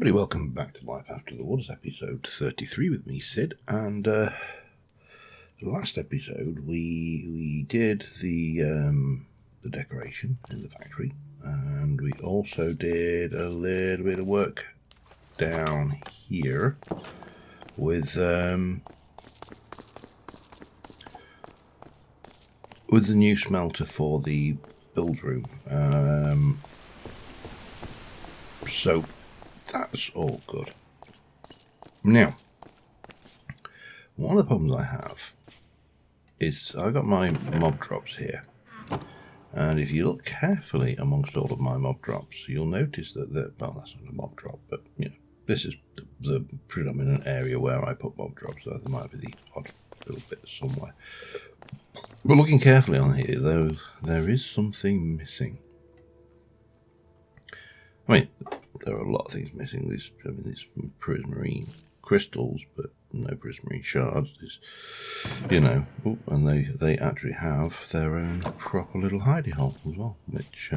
Everybody, welcome back to Life After the Woods, episode 33 with me, Sid. And last episode we did the decoration in the factory, and we also did a little bit of work down here with the new smelter for the build room. So that's all good. Now, one of the problems I have is I got my mob drops here, and if you look carefully amongst all of my mob drops, you'll notice that well, that's not a mob drop, but you know, this is the predominant area where I put mob drops, so there might be the odd little bit somewhere. But looking carefully on here, though, there is something missing. I mean, there are a lot of things missing. These prismarine crystals, but no prismarine shards. And they actually have their own proper little hidey hole as well, which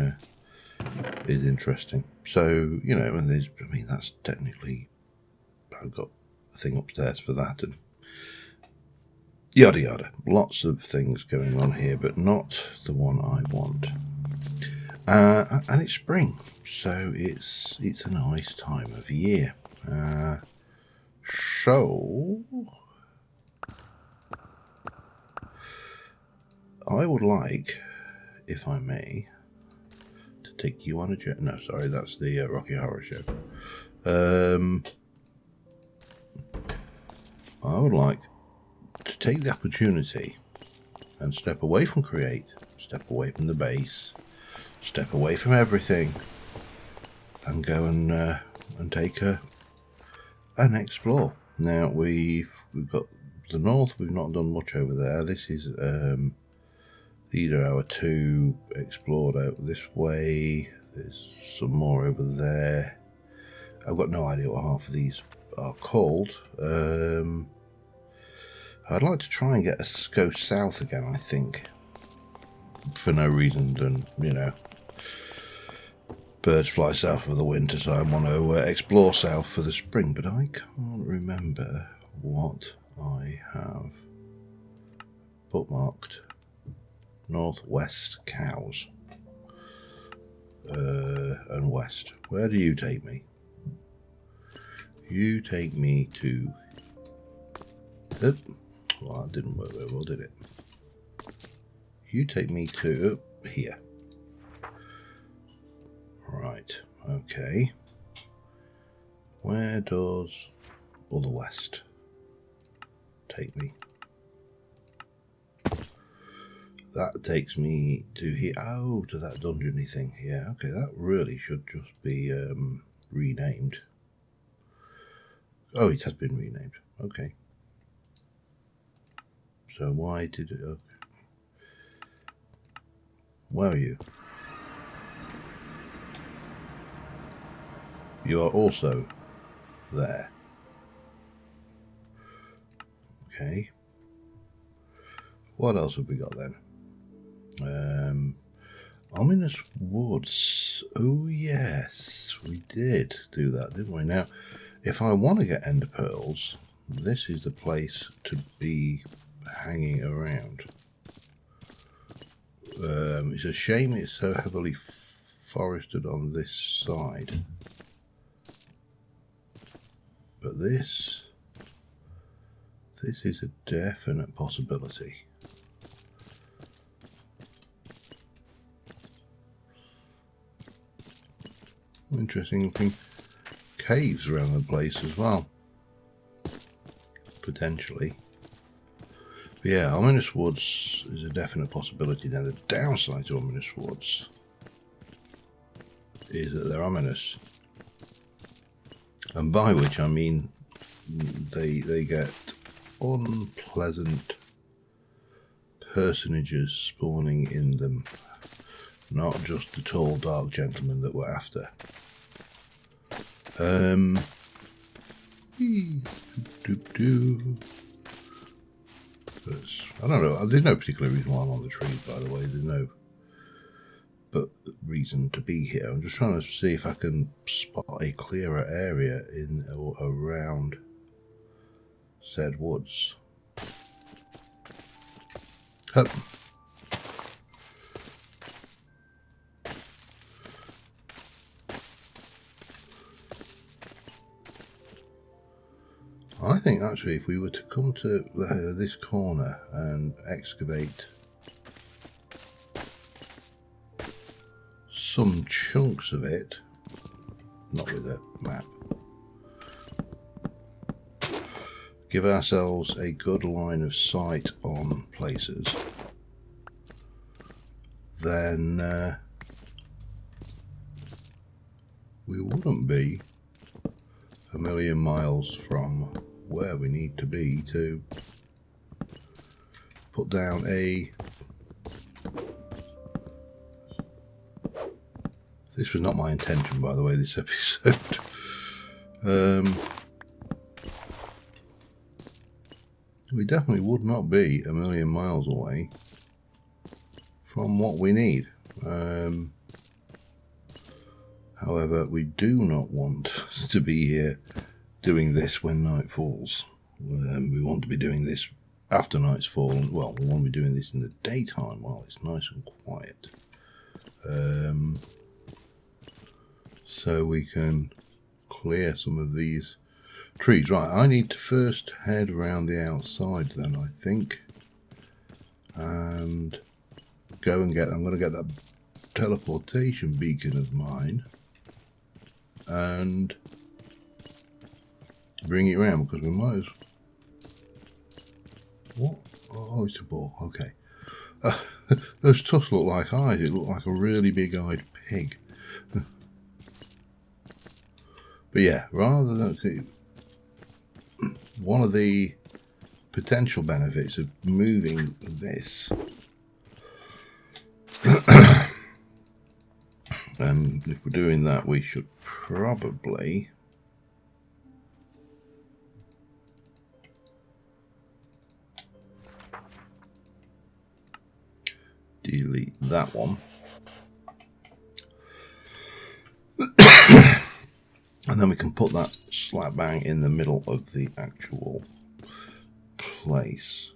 is interesting. So that's technically, I've got a thing upstairs for that, and yada yada. Lots of things going on here, but not the one I want. And it's spring, so it's a nice time of year. So I would like, if I may, to take you on a journey. No, sorry, that's the Rocky Horror Show. I would like to take the opportunity and step away from Create, step away from the base, step away from everything, and go and take an explore. Now we've got the north. We've not done much over there. This is these are our two explored out this way. There's some more over there. I've got no idea what half of these are called. I'd like to try and go south again, I think, for no reason than, birds fly south for the winter, so I want to explore south for the spring, but I can't remember what I have bookmarked. Northwest cows. And west. Where do you take me? You take me to... Well, that didn't work very well, did it? You take me to here. Right, okay. Where does the west take me? That takes me to here. Oh, to that dungeony thing. Yeah, okay, that really should just be renamed. Oh, it has been renamed. Okay. So why did it... Okay. Where are you? You are also there. Okay. What else have we got then? Ominous Woods. Oh yes, we did do that, didn't we? Now, if I want to get ender pearls, this is the place to be hanging around. It's a shame it's so heavily forested on this side. But this is a definite possibility. Interesting looking caves around the place as well, potentially. But yeah, Ominous Woods is a definite possibility. Now the downside to Ominous Woods is that they're ominous, and by which I mean they get unpleasant personages spawning in them, not just the tall dark gentleman that we're after. I don't know, there's no particular reason why I'm on the trees, by the way. There's no reason to be here. I'm just trying to see if I can spot a clearer area in or around said woods. Hup. I think actually if we were to come to this corner and excavate some chunks of it, not with a map, give ourselves a good line of sight on places, then we wouldn't be a million miles from where we need to be to put down a... This was not my intention, by the way, this episode. We definitely would not be a million miles away from what we need. However, we do not want to be here doing this when night falls. We want to be doing this after night's fallen. Well, we want to be doing this in the daytime while it's nice and quiet. So we can clear some of these trees. Right, I need to first head around the outside then, I think. And go and I'm going to get that teleportation beacon of mine. And bring it around, because we might as... What? Oh, it's a ball. Okay. Those tusks look like eyes. It looked like a really big-eyed pig. But yeah, rather than... One of the potential benefits of moving this... and if we're doing that, we should probably... delete that one. And then we can put that slap bang in the middle of the actual place.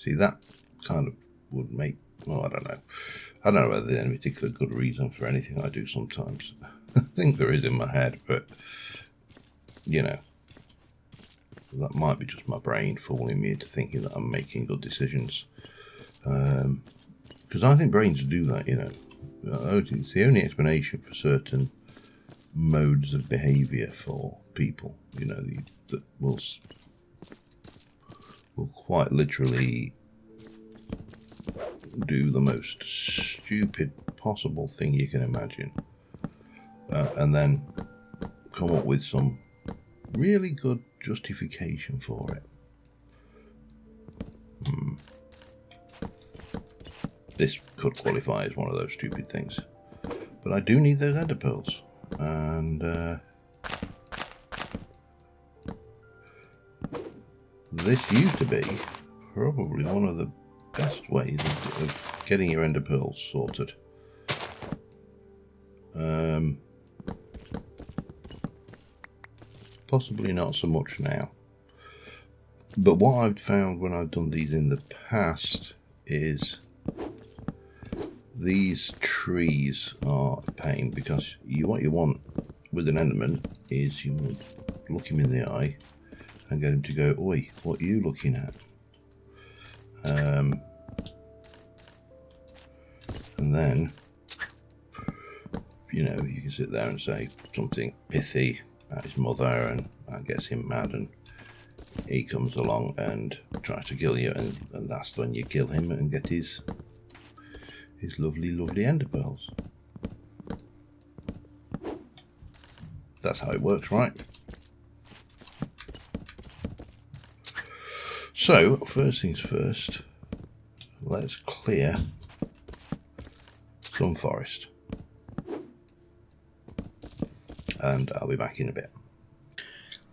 See, that kind of would make... Well, I don't know. I don't know whether there's any particular good reason for anything I do sometimes. I think there is in my head, but, you know, that might be just my brain fooling me into thinking that I'm making good decisions. Because I think brains do that, you know. It's the only explanation for certain modes of behaviour for people, you know, that will quite literally do the most stupid possible thing you can imagine, and then come up with some really good justification for it. This could qualify as one of those stupid things, but I do need those ender pearls, and this used to be probably one of the best ways of getting your ender pearls sorted. Possibly not so much now, but what I've found when I've done these in the past is these trees are a pain, because what you want with an Enderman is you want to look him in the eye and get him to go, "Oi, what are you looking at?" And then, you know, you can sit there and say something pithy at his mother, and that gets him mad, and he comes along and tries to kill you, and that's when you kill him and get his lovely ender pearls. That's how it works, right? So, first things first, let's clear some forest. And I'll be back in a bit.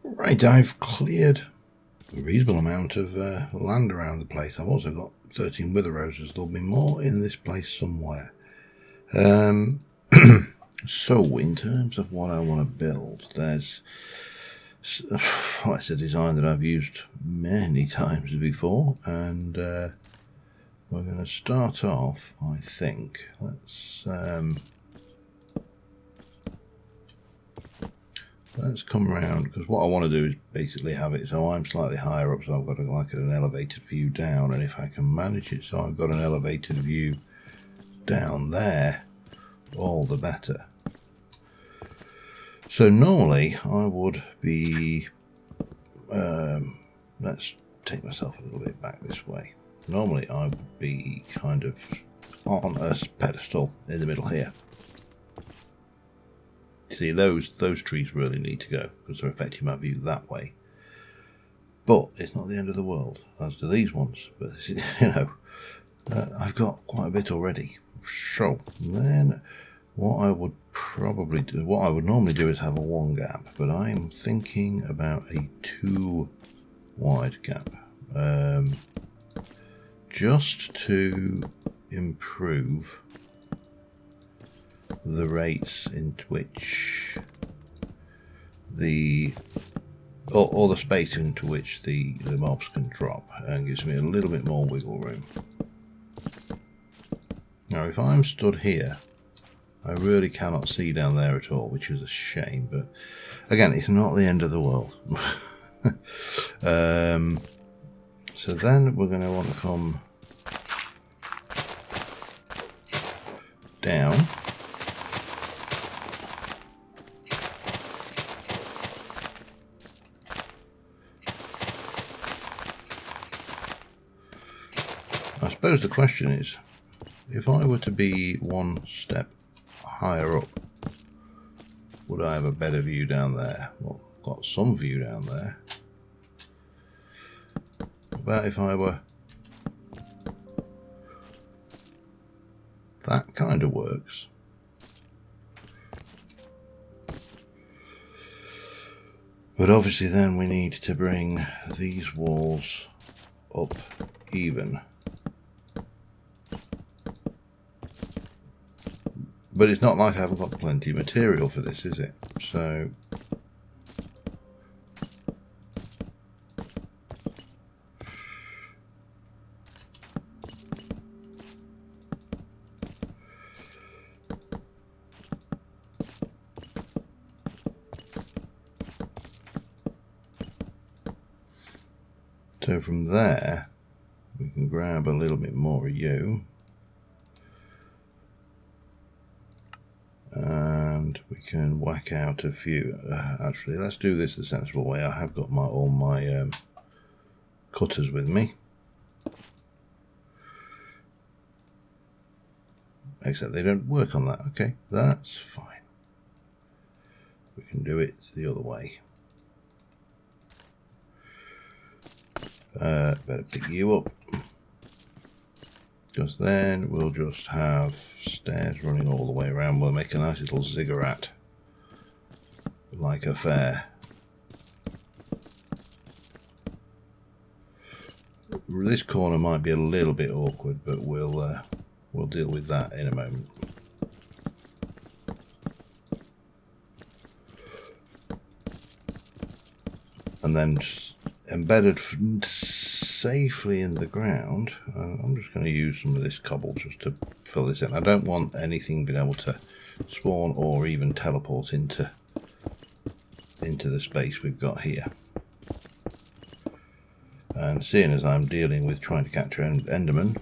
Right, I've cleared a reasonable amount of land around the place. I've also got 13 wither roses. There'll be more in this place somewhere. So, in terms of what I want to build, there's it's a design that I've used many times before, and we're going to start off, I think. Let's come around, because what I want to do is basically have it so I'm slightly higher up, so I've got an elevated view down, and if I can manage it so I've got an elevated view down there, all the better. So normally I would be, let's take myself a little bit back this way. Normally I would be kind of on a pedestal in the middle here. See, those trees really need to go because they're affecting my view that way. But it's not the end of the world, as do these ones. But you know, I've got quite a bit already. So then, what I would probably do, what I would normally do, is have a 1 gap, but I am thinking about a 2 wide gap, just to improve the rates into which or the space into which the mobs can drop, and gives me a little bit more wiggle room. Now if I'm stood here, I really cannot see down there at all, which is a shame, but again, it's not the end of the world. So then we're going to want to come down. I suppose the question is, if I were to be 1 step higher up, would I have a better view down there? Well, I've got some view down there. What about if I were... That kind of works. But obviously then we need to bring these walls up even. But it's not like I haven't got plenty of material for this, is it? So from there we can grab a little bit more of you, and we can whack out a few. Actually, let's do this the sensible way. I have got all my cutters with me, except they don't work on that. Okay, that's fine. We can do it the other way. Better pick you up, because then we'll just have stairs running all the way around. We'll make a nice little ziggurat like affair. This corner might be a little bit awkward, but we'll deal with that in a moment. And then embedded safely in the ground, I'm just going to use some of this cobble just to fill this in. I don't want anything being able to spawn or even teleport into the space we've got here. And seeing as I'm dealing with trying to capture Enderman,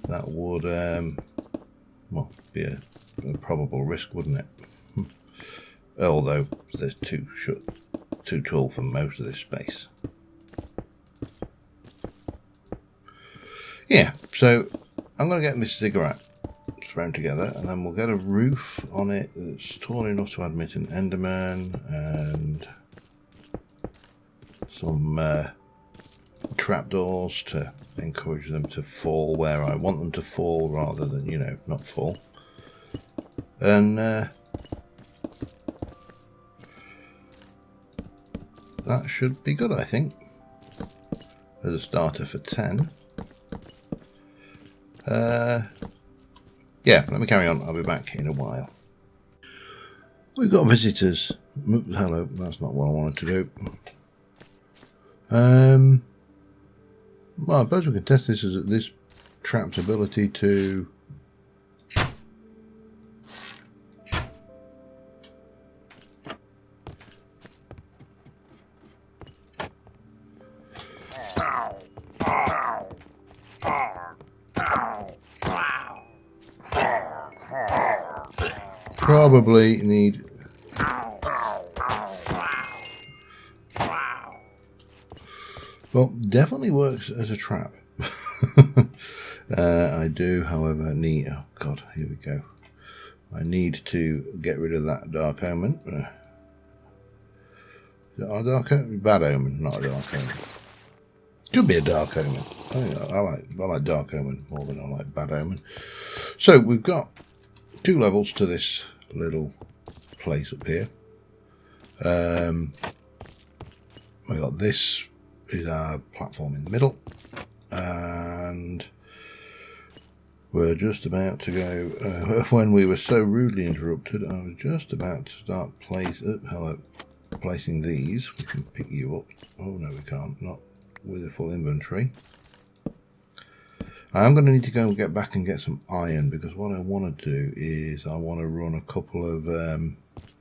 that would well, be a probable risk, wouldn't it? Although there's too tall for most of this space. Yeah, so I'm going to get this ziggurat thrown together, and then we'll get a roof on it that's tall enough to admit an Enderman, and some trapdoors to encourage them to fall where I want them to fall, rather than, you know, not fall. And that should be good, I think, as a starter for 10. Yeah, let me carry on. I'll be back in a while. We've got visitors. Hello, that's not what I wanted to do. Well, I suppose we can test this trap's ability to probably need. Well, definitely works as a trap. I do, however, need. Oh God, here we go. I need to get rid of that dark omen. A dark omen, bad omen, not a dark omen. Could be a dark omen. I like dark omen more than I like bad omen. So we've got 2 levels to this little place up here. We got this is our platform in the middle, and we're just about to go. When we were so rudely interrupted, I was just about to start placing these. We can pick you up. Oh no, we can't. Not with a full inventory. I am going to need to go and get back and get some iron, because what I want to do is I want to run a couple of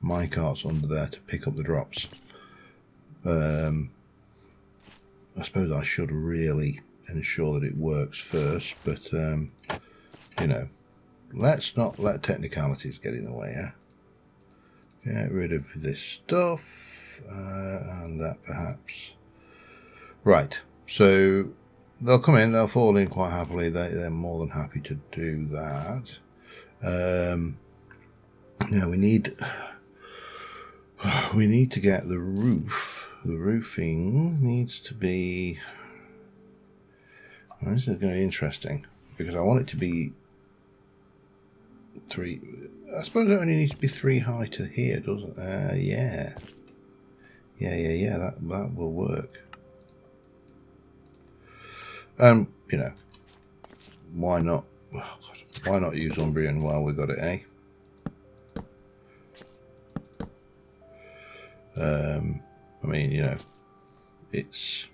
minecarts under there to pick up the drops. I suppose I should really ensure that it works first, but you know, let's not let technicalities get in the way. Get rid of this stuff and that perhaps. Right, so they'll come in, they'll fall in quite happily. They're more than happy to do that. Now we need to get the roof. The roofing needs to be. Well, this is going to be interesting, because I want it to be 3. I suppose it only needs to be 3 high to here, doesn't it? Yeah. That will work. You know, why not? Oh God, why not use Umbrian while we got it, eh? I mean, you know, it's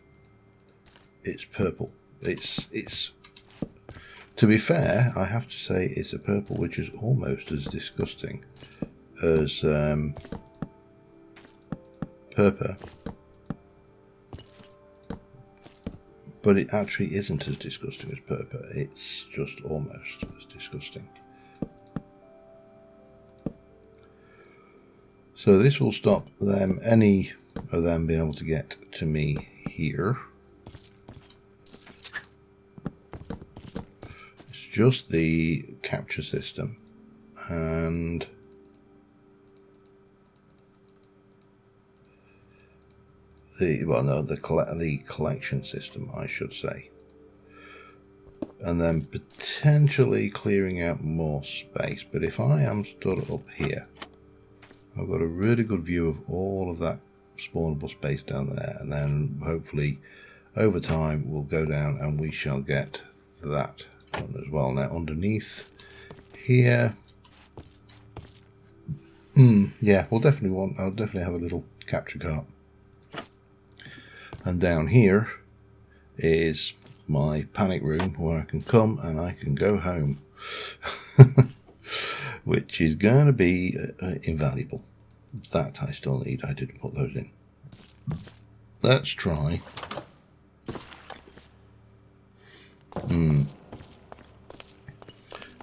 purple. It's. To be fair, I have to say it's a purple which is almost as disgusting as purple, but it actually isn't as disgusting as purple. It's just almost as disgusting. So this will stop any of them being able to get to me here. It's just the capture system and the collection system, I should say, and then potentially clearing out more space. But if I am stood up here, I've got a really good view of all of that spawnable space down there, and then hopefully over time we'll go down and we shall get that one as well. Now underneath here, yeah, I'll definitely have a little capture cart. And down here is my panic room where I can come and I can go home, which is going to be invaluable. That I still need. I didn't put those in. Let's try.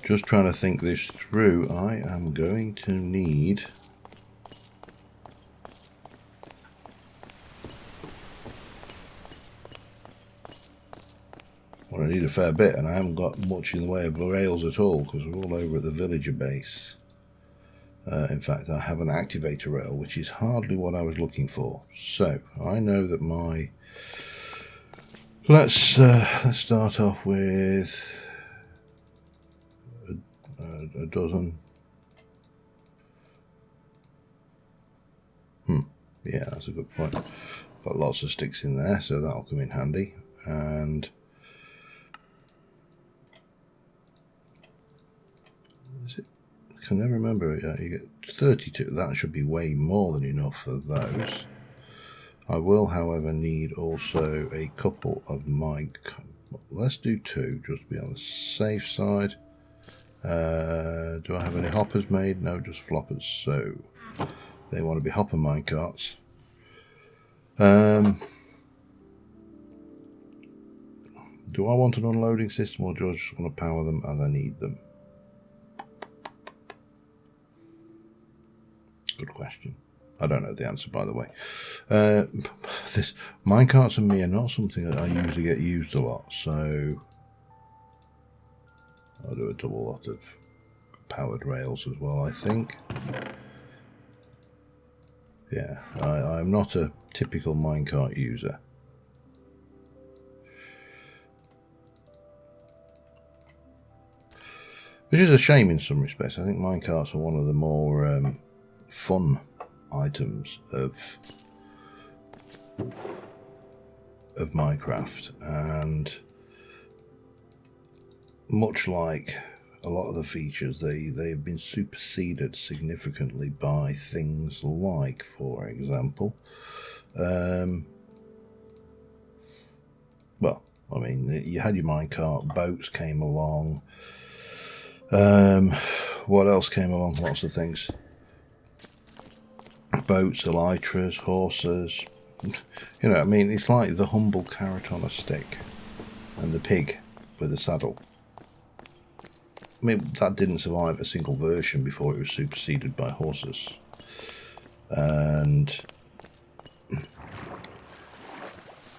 Just trying to think this through. I am going to need. Well, I need a fair bit, and I haven't got much in the way of rails at all, because we're all over at the villager base. In fact, I have an activator rail, which is hardly what I was looking for. So I know that my. Let's start off with a dozen. Yeah, that's a good point. Got lots of sticks in there, so that'll come in handy. And can never remember. You get 32. That should be way more than enough for those. I will, however, need also a couple of let's do 2, just to be on the safe side. Do I have any hoppers made? No, just floppers. So they want to be hopper minecarts. Do I want an unloading system, or do I just want to power them as I need them? Good question. I don't know the answer, by the way. This minecarts and me are not something that I usually get used a lot, so I'll do a double lot of powered rails as well, I think. Yeah, I'm not a typical minecart user. Which is a shame in some respects. I think minecarts are one of the more fun items of Minecraft, and much like a lot of the features, they've been superseded significantly by things like, for example, well, I mean, you had your minecart, boats came along. What else came along? Lots of things. Boats, elytras, horses. You know, I mean, it's like the humble carrot on a stick and the pig with a saddle. I mean, that didn't survive a single version before it was superseded by horses. And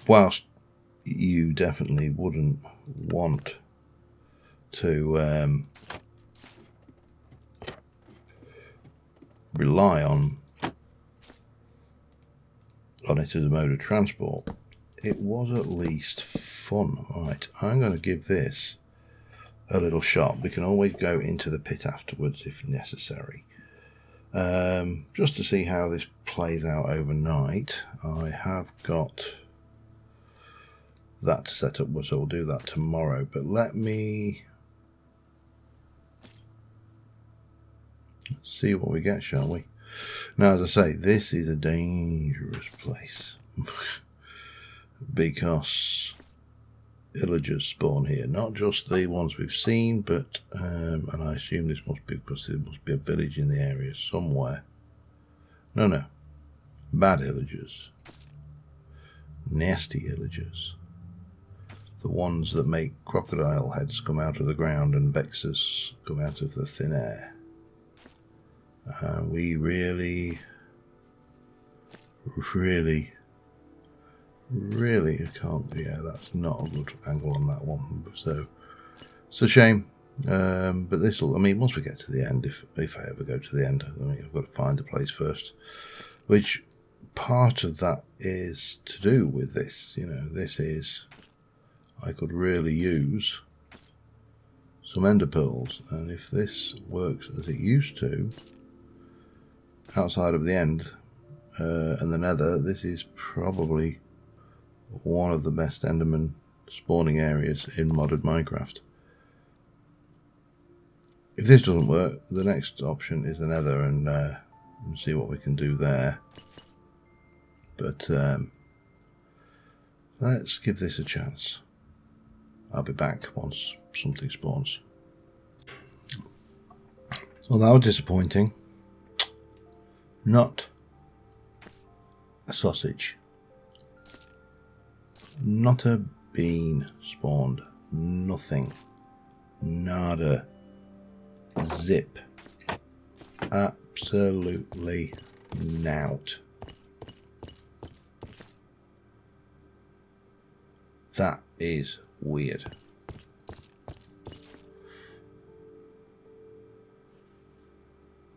whilst you definitely wouldn't want to rely on it as a mode of transport, it was at least fun. Right, I'm going to give this a little shot. We can always go into the pit afterwards if necessary, just to see how this plays out overnight. I have got that to set up, so we'll do that tomorrow, but let's see what we get, shall we? Now, as I say, this is a dangerous place because villagers spawn here, not just the ones we've seen, but and I assume this must be because there must be a village in the area somewhere. No, bad villagers, nasty villagers, the ones that make crocodile heads come out of the ground and vexers come out of the thin air. We really can't. Yeah, that's not a good angle on that one, so it's a shame. But this will, I mean, once we get to the end, if I ever go to the end, I mean, I've got to find the place first, which part of that is to do with this. You know, this is, I could really use some ender pearls, and if this works as it used to outside of the end and the nether, this is probably one of the best enderman spawning areas in modded Minecraft. If this doesn't work, the next option is the nether, and see what we can do there. But let's give this a chance. I'll be back once something spawns. Well, that was disappointing. Not a sausage. Not a bean spawned. Nothing. Nada. Zip. Absolutely nout. That is weird.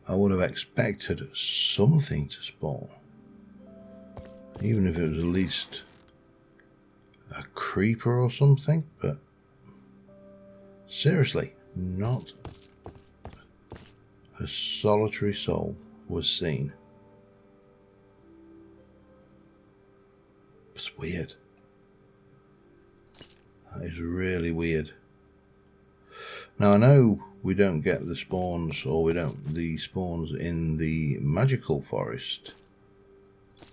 I would have expected something to spawn, even if it was at least a creeper or something, but seriously, not a solitary soul was seen. It's weird. That is really weird. Now, I know we don't get the spawns, or the spawns in the magical forest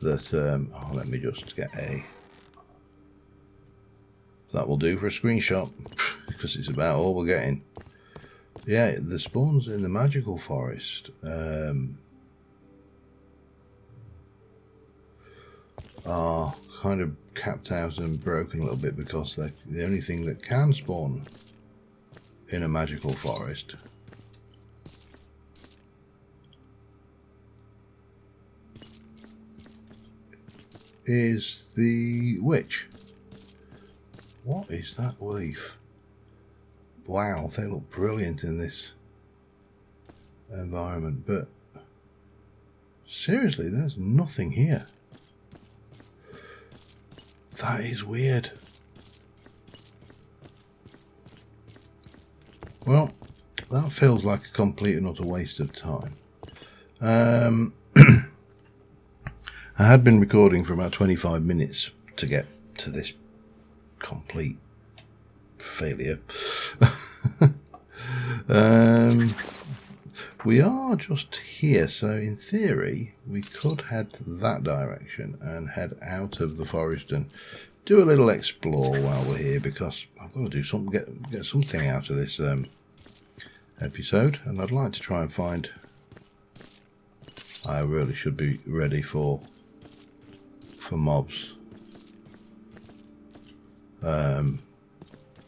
that, oh, let me just get that will do for a screenshot, because it's about all we're getting. Yeah, the spawns in the magical forest are kind of capped out and broken a little bit, because they're the only thing that can spawn in a magical forest is the witch. What is that leaf? Wow, they look brilliant in this environment, but seriously, there's nothing here. That is weird. Well, that feels like a complete and utter waste of time. I had been recording for about 25 minutes to get to this complete failure. We are just here, so in theory we could head that direction and head out of the forest and do a little explore while we're here, because I've got to do something, get something out of this episode, and I'd like to try and find. I really should be ready for mobs,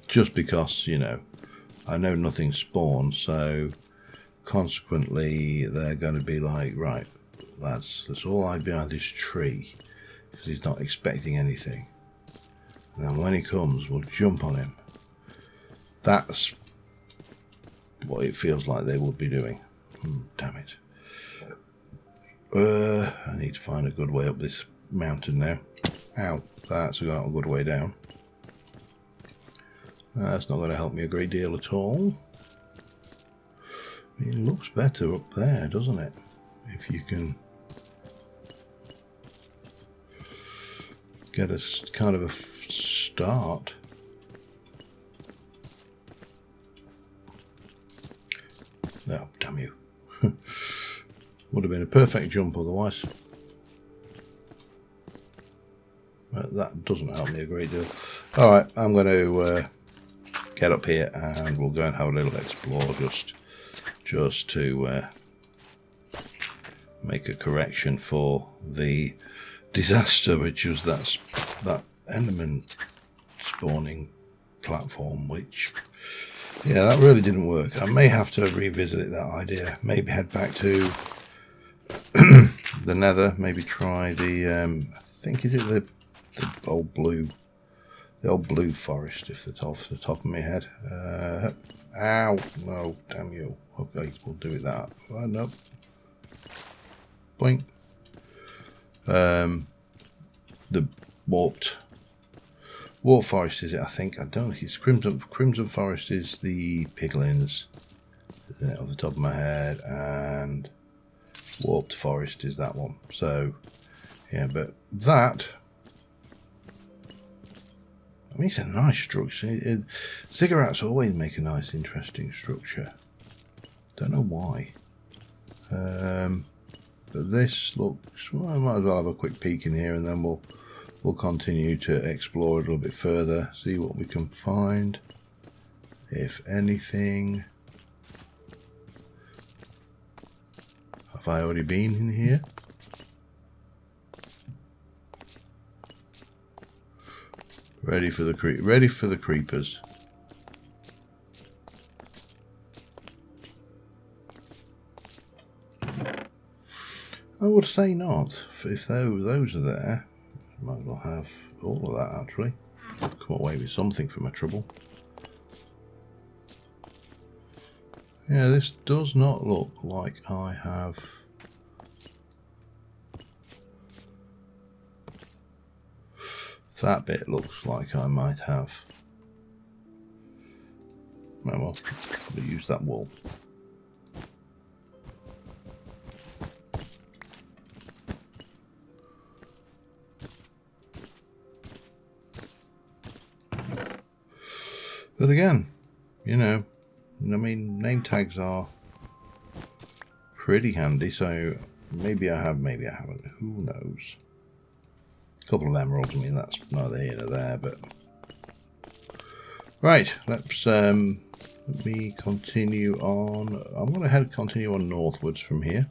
just because, you know, I know nothing spawns, so consequently they're going to be like, right, lads, let's all hide behind this tree, because he's not expecting anything, and then when he comes we'll jump on him. That's what it feels like they would be doing. Damn it. I need to find a good way up this mountain now. Ow, that's not a good way down. That's not going to help me a great deal at all. It looks better up there, doesn't it? If you can get a kind of a start. Oh, damn you. Would have been a perfect jump otherwise. But that doesn't help me a great deal. Alright, I'm going to get up here and we'll go and have a little explore, just to make a correction for the disaster, which was that Enderman spawning platform, which, yeah, that really didn't work. I may have to revisit that idea, maybe head back to the nether, maybe try the I think, is it the old blue forest, off the top of my head. Ow, no, damn you. Okay, we'll do it that. Oh, no. Boink. The warped forest, is it? I think. I don't think it's Crimson Forest is the piglins, isn't it, off the top of my head, and warped forest is that one. So yeah, but that, I mean, it's a nice structure. Ziggurats always make a nice, interesting structure. Don't know why. But this looks, well, I might as well have a quick peek in here, and then we'll continue to explore a little bit further, see what we can find, if anything. Have I already been in here? Ready for the creepers. I would say not. If those are there, I might as well have all of that actually. Come away with something for my trouble. Yeah, this does not look like I have. That bit looks like I might have. Oh well, we'll use that wool. But again, you know, I mean, name tags are pretty handy, so maybe I have, maybe I haven't. Who knows? A couple of emeralds, I mean, that's neither here nor there, but... Right, let me continue on. I'm going to continue on northwards from here,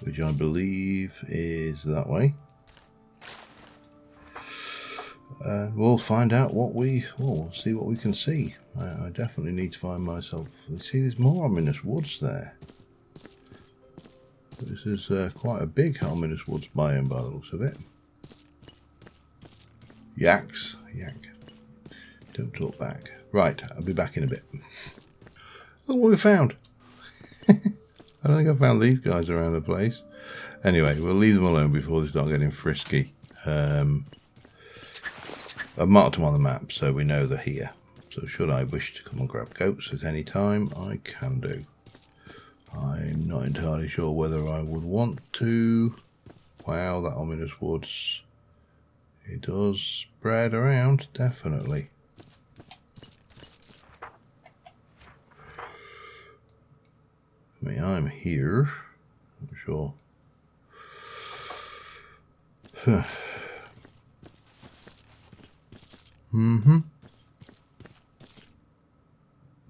which I believe is that way. We'll find out what we'll see what we can see. I definitely need to find myself. See, there's more ominous woods there. This is quite a big ominous woods biome by the looks of it. Yaks, yak. Don't talk back. Right, I'll be back in a bit. Look what we found. I don't think I found these guys around the place. Anyway, we'll leave them alone before they start getting frisky. I've marked them on the map so we know they're here. So should I wish to come and grab goats at any time, I can do. I'm not entirely sure whether I would want to. Wow, that ominous woods. It does spread around, definitely. I mean, I'm here. I'm sure. Alright.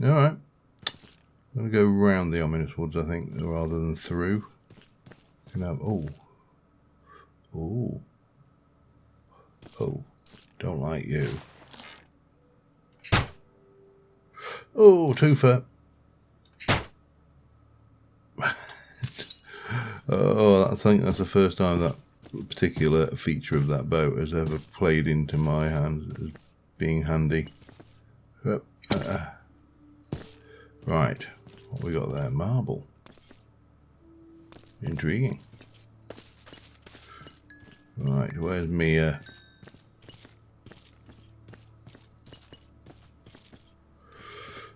I'm going to go round the ominous woods, I think, rather than through. Can have, oh, don't like you. Oh, twofer. Oh, I think that's the first time that particular feature of that boat has ever played into my hands as being handy. Right, what we got there? Marble. Intriguing. Right, where's me?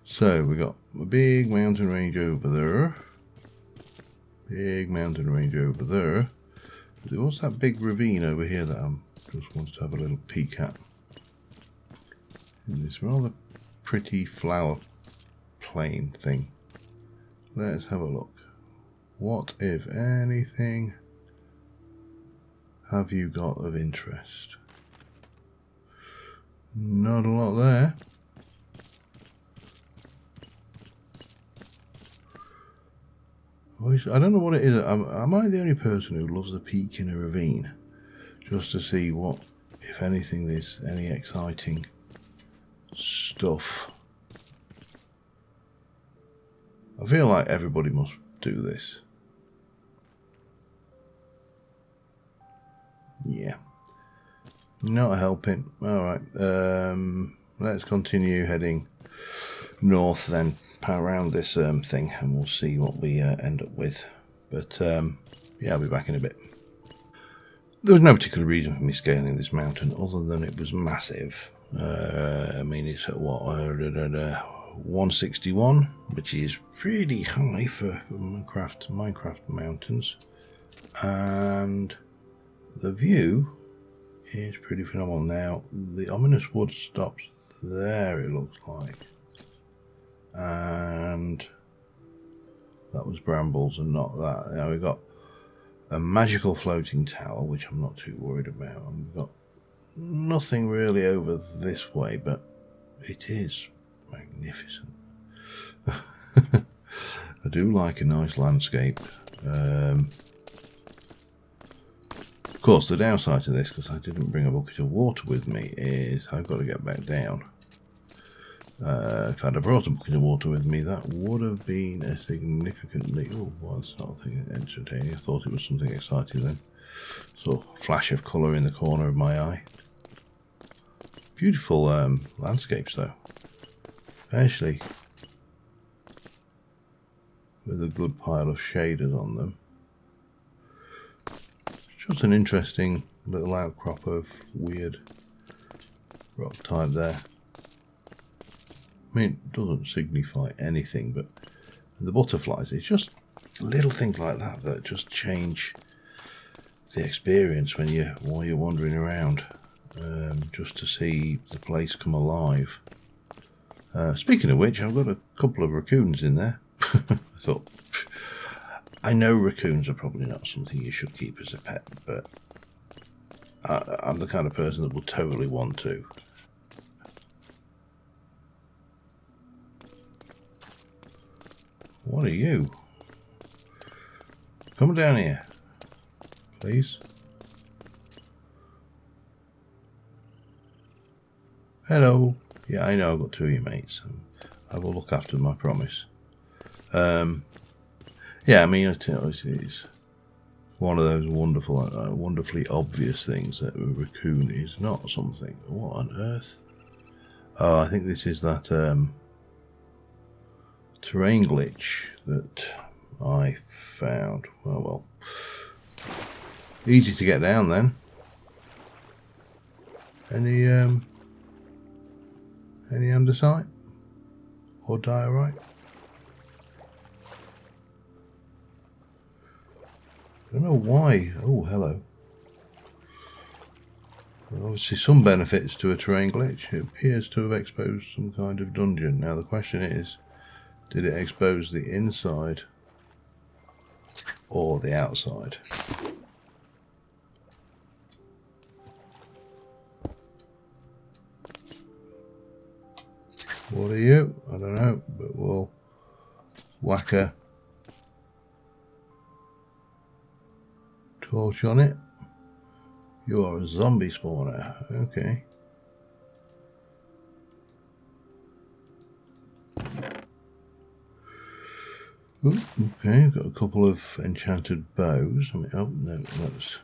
So we got a big mountain range over there. Big mountain range over there. What's that big ravine over here that I just want to have a little peek at? In this rather pretty flower plain thing. Let's have a look. What, if anything, have you got of interest? Not a lot there. I don't know what it is. Am I the only person who loves a peek in a ravine? Just to see what, if anything, there's any exciting stuff. I feel like everybody must do this. Yeah. Not helping. Alright. Let's continue heading north then. Around this thing, and we'll see what we end up with. But yeah, I'll be back in a bit. There was no particular reason for me scaling this mountain other than it was massive. I mean, it's at what, 161, which is pretty high for Minecraft mountains, and the view is pretty phenomenal. Now the ominous wood stops there, it looks like. And that was brambles and not that. Now we've got a magical floating tower, which I'm not too worried about. And we've got nothing really over this way, but it is magnificent. I do like a nice landscape. Of course, the downside to this, because I didn't bring a bucket of water with me, is I've got to get back down. If I'd have brought a bucket of water with me, that would have been a significantly... Oh, well, it's not entertaining. I thought it was something exciting then. Sort of flash of colour in the corner of my eye. Beautiful landscapes though. Especially with a good pile of shaders on them. Just an interesting little outcrop of weird rock type there. I mean, it doesn't signify anything, but the butterflies, it's just little things like that that just change the experience when while you're wandering around, just to see the place come alive. Speaking of which, I've got a couple of raccoons in there. I thought, I know raccoons are probably not something you should keep as a pet, but I'm the kind of person that will totally want to. What are you? Come down here, please. Hello. Yeah, I know I've got two of your mates, and I will look after them, I promise. Yeah, I mean, it's one of those wonderfully obvious things that a raccoon is not something. What on earth? Oh, I think this is that terrain glitch that I found. Well, easy to get down then. Any andesite or diorite? I don't know why. Oh, hello. Obviously some benefits to a terrain glitch. It appears to have exposed some kind of dungeon. Now the question is, did it expose the inside or the outside? What are you? I don't know, but we'll whack a torch on it. You are a zombie spawner. Okay. Ooh, okay, got a couple of enchanted bows. I mean, oh no, that's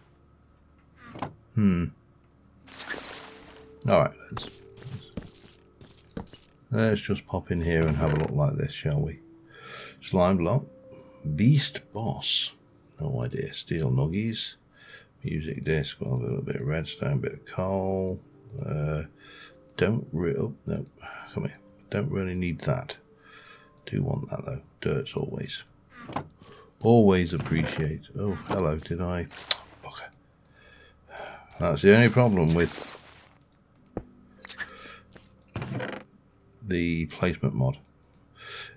Alright, let's just pop in here and have a look like this, shall we? Slime block. Beast boss. No idea. Steel nuggies. Music disc. Well, a little bit of redstone, bit of coal. Don't really. Oh, no. Come here. Don't really need that. Do want that though. Dirt's always appreciate. Oh, hello. Did I? Okay. That's the only problem with the placement mod,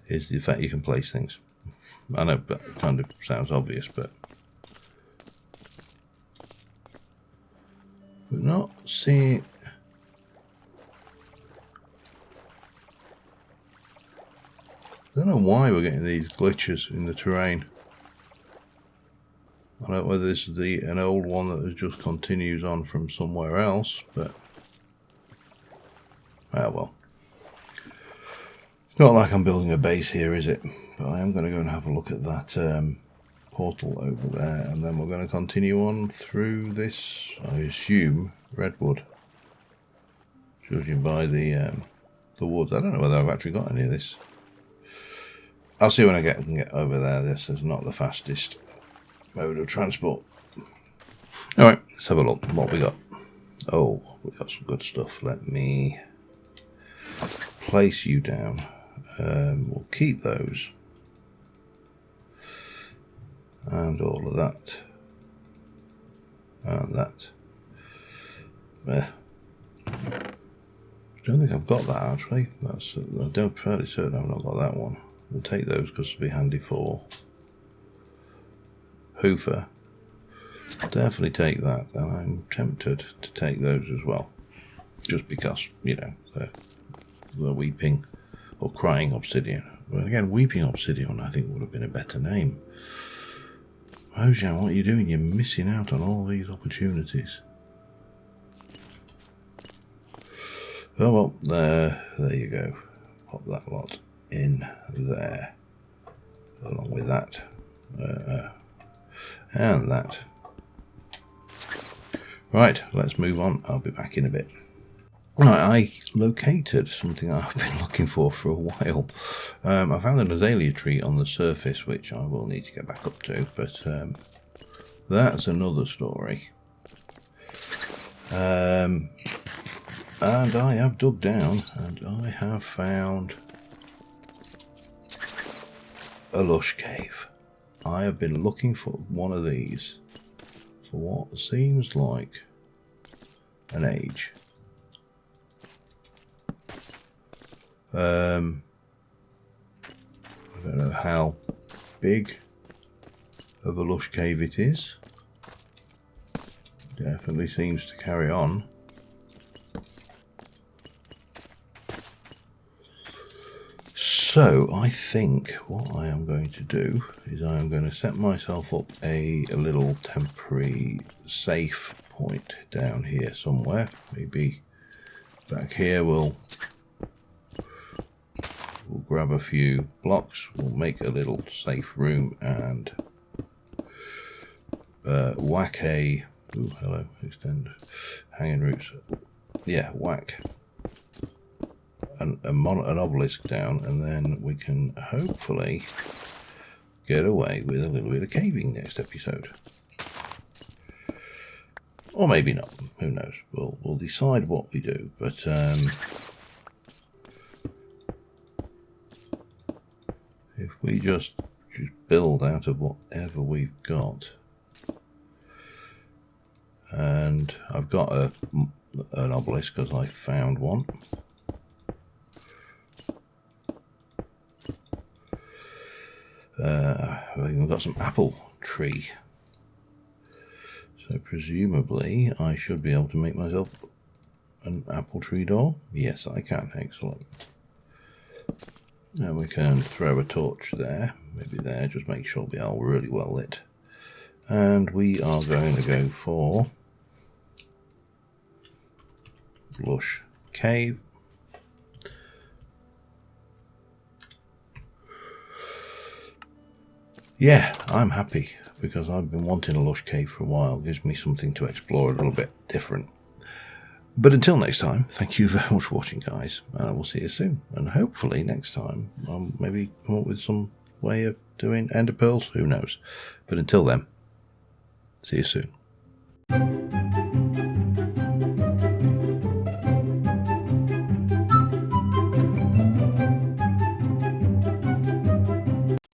is the fact you can place things. I know that kind of sounds obvious, but not seeing. I don't know why we're getting these glitches in the terrain. I don't know whether this is an old one that just continues on from somewhere else, but well. It's not like I'm building a base here, is it? But I am going to go and have a look at that portal over there, and then we're going to continue on through this, I assume, redwood. Judging by the woods. I don't know whether I've actually got any of this. I'll see when I can get over there. This is not the fastest mode of transport. Alright, let's have a look what we got. Oh, we got some good stuff. Let me place you down. We'll keep those. And all of that. And that. I don't think I've got that actually. I'm fairly certain I've not got that one. We'll take those because it'll be handy for Hoover. Definitely take that, and I'm tempted to take those as well, just because, you know, the weeping or crying obsidian. Well, again, weeping obsidian I think would have been a better name. Mojang, what are you doing? You're missing out on all these opportunities. Oh well, there you go. Pop that lot in there, along with that, and that. Right, let's move on. I'll be back in a bit. Right, I located something I've been looking for a while. I found an azalea tree on the surface, which I will need to get back up to, but that's another story. And I have dug down, and I have found a lush cave. I have been looking for one of these for what seems like an age. I don't know how big of a lush cave it is. Definitely seems to carry on. So I think what I am going to do is I am going to set myself up a little temporary safe point down here somewhere. Maybe back here we'll grab a few blocks, we'll make a little safe room and whack a hello, extend hanging roots. Yeah, whack an obelisk down, and then we can hopefully get away with a little bit of caving next episode. Or maybe not, who knows. We'll decide what we do, but if we just build out of whatever we've got. And I've got an obelisk because I found one. We've even got some apple tree. So presumably I should be able to make myself an apple tree door. Yes, I can. Excellent. Now we can throw a torch there. Maybe there. Just make sure we are really well lit. And we are going to go for lush cave. Yeah, I'm happy because I've been wanting a lush cave for a while. It gives me something to explore a little bit different. But until next time, thank you very much for watching, guys, and I will see you soon. And hopefully next time I'll maybe come up with some way of doing ender pearls. Who knows? But until then, see you soon.